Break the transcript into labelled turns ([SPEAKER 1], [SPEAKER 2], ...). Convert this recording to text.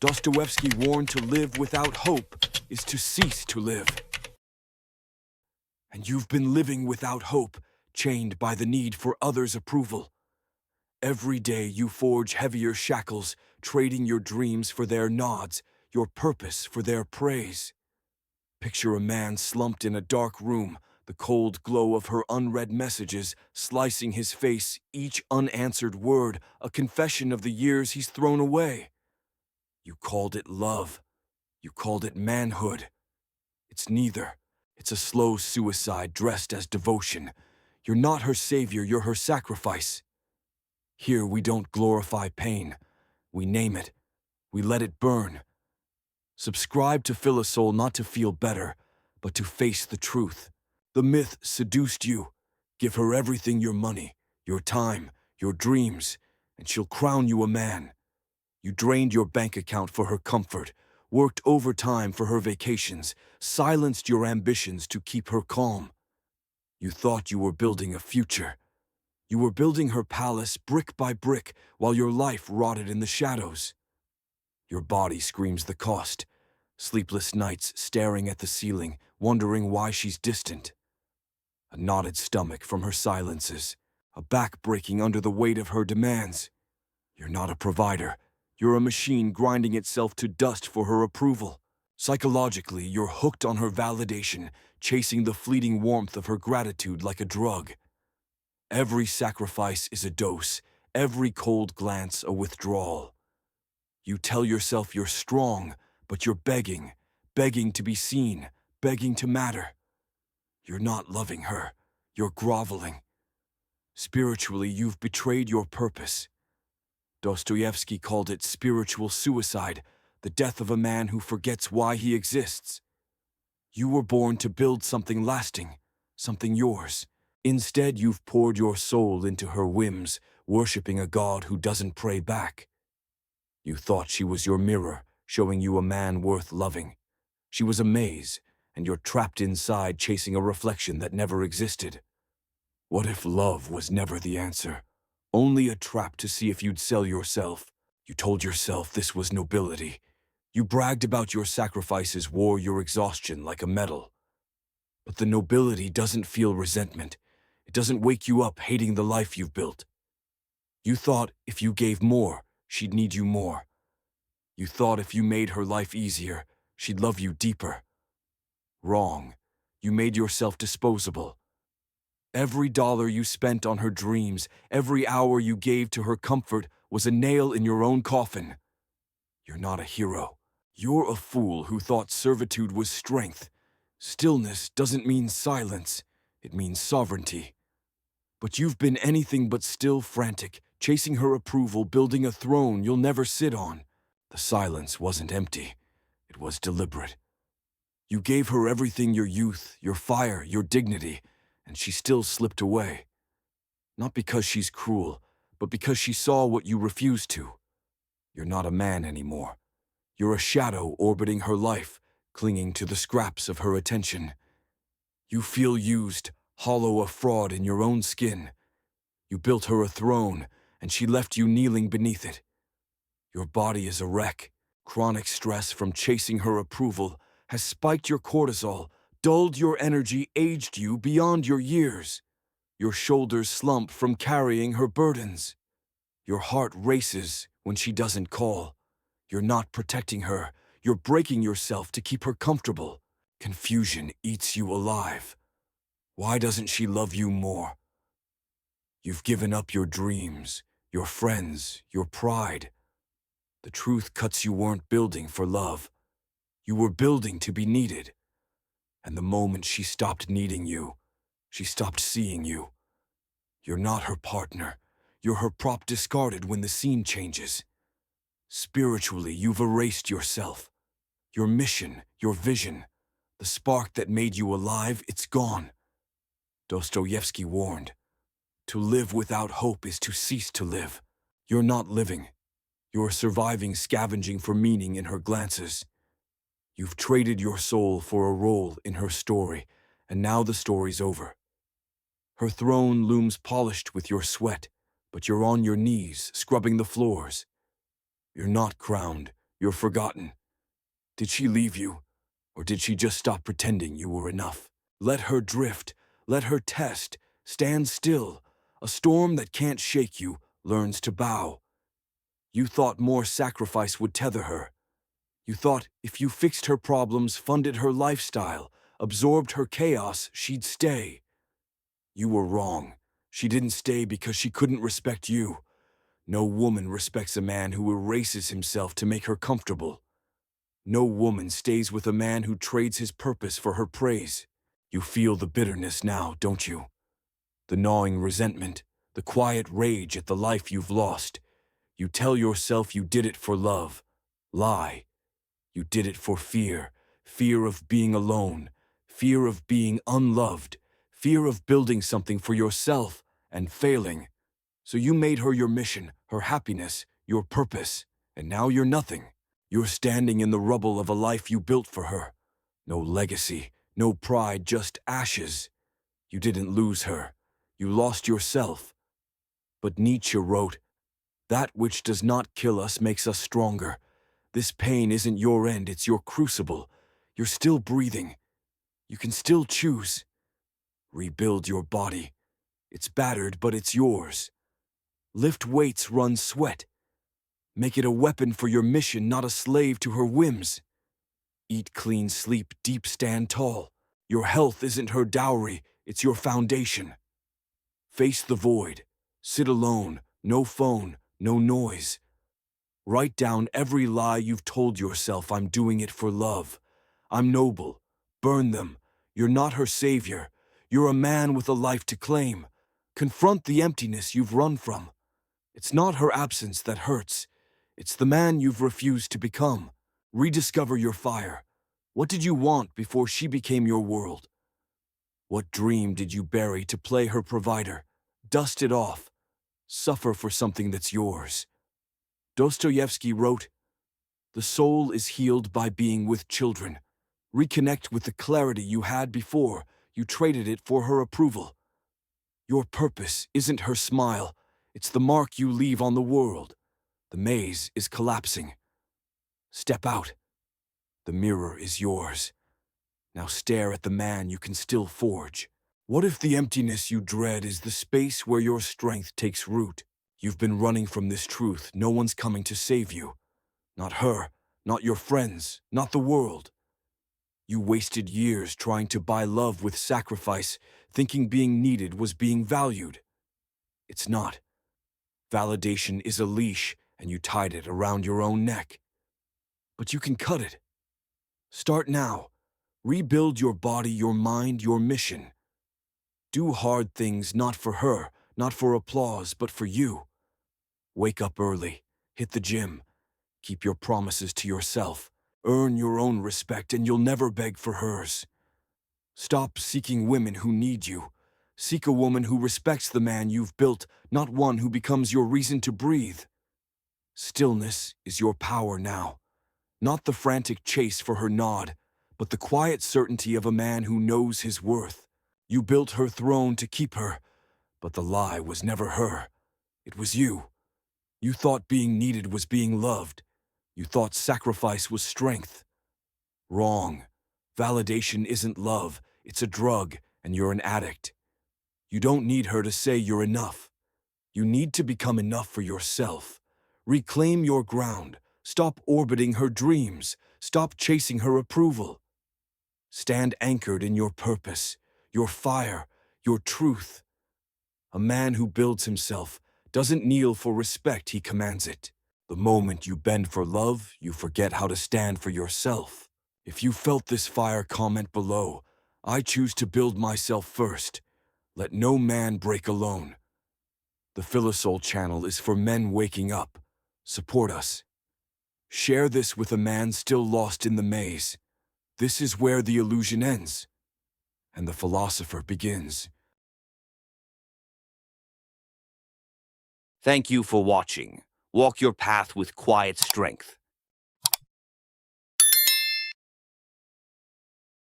[SPEAKER 1] Dostoevsky warned to live without hope is to cease to live. And you've been living without hope, chained by the need for others' approval. Every day you forge heavier shackles, trading your dreams for their nods, your purpose for their praise. Picture a man slumped in a dark room, the cold glow of her unread messages slicing his face, each unanswered word a confession of the years he's thrown away. You called it love. You called it manhood. It's neither. It's a slow suicide dressed as devotion. You're not her savior, you're her sacrifice. Here we don't glorify pain. We name it. We let it burn. Subscribe to Philosoul not to feel better, but to face the truth. The myth seduced you. Give her everything, your money, your time, your dreams, and she'll crown you a man. You drained your bank account for her comfort, worked overtime for her vacations, silenced your ambitions to keep her calm. You thought you were building a future. You were building her palace brick by brick while your life rotted in the shadows. Your body screams the cost, sleepless nights staring at the ceiling, wondering why she's distant. A knotted stomach from her silences, a back breaking under the weight of her demands. You're not a provider. You're a machine grinding itself to dust for her approval. Psychologically, you're hooked on her validation, chasing the fleeting warmth of her gratitude like a drug. Every sacrifice is a dose, every cold glance a withdrawal. You tell yourself you're strong, but you're begging to be seen, begging to matter. You're not loving her, you're groveling. Spiritually, you've betrayed your purpose. Dostoevsky called it spiritual suicide, the death of a man who forgets why he exists. You were born to build something lasting, something yours. Instead, you've poured your soul into her whims, worshipping a god who doesn't pray back. You thought she was your mirror, showing you a man worth loving. She was a maze, and you're trapped inside chasing a reflection that never existed. What if love was never the answer? Only a trap to see if you'd sell yourself. You told yourself this was nobility. You bragged about your sacrifices, wore your exhaustion like a medal. But the nobility doesn't feel resentment. It doesn't wake you up hating the life you've built. You thought if you gave more, she'd need you more. You thought if you made her life easier, she'd love you deeper. Wrong. You made yourself disposable. Every dollar you spent on her dreams, every hour you gave to her comfort was a nail in your own coffin. You're not a hero. You're a fool who thought servitude was strength. Stillness doesn't mean silence. It means sovereignty. But you've been anything but still, frantic, chasing her approval, building a throne you'll never sit on. The silence wasn't empty. It was deliberate. You gave her everything, your youth, your fire, your dignity, and she still slipped away. Not because she's cruel, but because she saw what you refused to. You're not a man anymore. You're a shadow orbiting her life, clinging to the scraps of her attention. You feel used, hollow, a fraud in your own skin. You built her a throne, and she left you kneeling beneath it. Your body is a wreck. Chronic stress from chasing her approval has spiked your cortisol, dulled your energy, aged you beyond your years. Your shoulders slump from carrying her burdens. Your heart races when she doesn't call. You're not protecting her. You're breaking yourself to keep her comfortable. Confusion eats you alive. Why doesn't she love you more? You've given up your dreams, your friends, your pride. The truth cuts, you weren't building for love. You were building to be needed. And the moment she stopped needing you, she stopped seeing you. You're not her partner. You're her prop discarded when the scene changes. Spiritually, you've erased yourself. Your mission, your vision, the spark that made you alive, it's gone. Dostoevsky warned, to live without hope is to cease to live. You're not living. You're surviving, scavenging for meaning in her glances. You've traded your soul for a role in her story, and now the story's over. Her throne looms polished with your sweat, but you're on your knees, scrubbing the floors. You're not crowned, You're forgotten. Did she leave you, or did she just stop pretending you were enough? Let her drift, let her test, stand still. A storm that can't shake you learns to bow. You thought more sacrifice would tether her. You thought if you fixed her problems, funded her lifestyle, absorbed her chaos, she'd stay. You were wrong. She didn't stay because she couldn't respect you. No woman respects a man who erases himself to make her comfortable. No woman stays with a man who trades his purpose for her praise. You feel the bitterness now, don't you? The gnawing resentment, the quiet rage at the life you've lost. You tell yourself you did it for love. Lie. You did it for fear. Fear of being alone. Fear of being unloved. Fear of building something for yourself and failing. So you made her your mission, her happiness, your purpose, and now you're nothing. You're standing in the rubble of a life you built for her. No legacy, no pride, just ashes. You didn't lose her. You lost yourself. But Nietzsche wrote, "That which does not kill us makes us stronger." This pain isn't your end, it's your crucible. You're still breathing. You can still choose. Rebuild your body. It's battered, but it's yours. Lift weights, run sweat. Make it a weapon for your mission, not a slave to her whims. Eat clean, sleep deep, stand tall. Your health isn't her dowry, it's your foundation. Face the void. Sit alone, no phone, no noise. Write down every lie you've told yourself. I'm doing it for love. I'm noble. Burn them. You're not her savior. You're a man with a life to claim. Confront the emptiness you've run from. It's not her absence that hurts. It's the man you've refused to become. Rediscover your fire. What did you want before she became your world? What dream did you bury to play her provider? Dust it off. Suffer for something that's yours. Dostoevsky wrote, "The soul is healed by being with children. Reconnect with the clarity you had before you traded it for her approval. Your purpose isn't her smile. It's the mark you leave on the world. The maze is collapsing. Step out. The mirror is yours. Now stare at the man you can still forge. What if the emptiness you dread is the space where your strength takes root? You've been running from this truth. No one's coming to save you. Not her, not your friends, not the world. You wasted years trying to buy love with sacrifice, thinking being needed was being valued. It's not. Validation is a leash, and you tied it around your own neck. But you can cut it. Start now. Rebuild your body, your mind, your mission. Do hard things not for her, not for applause, but for you. Wake up early. Hit the gym. Keep your promises to yourself. Earn your own respect, and you'll never beg for hers. Stop seeking women who need you. Seek a woman who respects the man you've built, not one who becomes your reason to breathe. Stillness is your power now. Not the frantic chase for her nod, but the quiet certainty of a man who knows his worth. You built her throne to keep her, but the lie was never her. It was you. You thought being needed was being loved. You thought sacrifice was strength. Wrong. Validation isn't love, it's a drug, and you're an addict. You don't need her to say you're enough. You need to become enough for yourself. Reclaim your ground. Stop orbiting her dreams. Stop chasing her approval. Stand anchored in your purpose, your fire, your truth. A man who builds himself doesn't kneel for respect, he commands it. The moment you bend for love, you forget how to stand for yourself. If you felt this fire, comment below. I choose to build myself first. Let no man break alone. The Philosoul channel is for men waking up. Support us. Share this with a man still lost in the maze. This is where the illusion ends, and the philosopher begins.
[SPEAKER 2] Thank you for watching. Walk your path with quiet strength.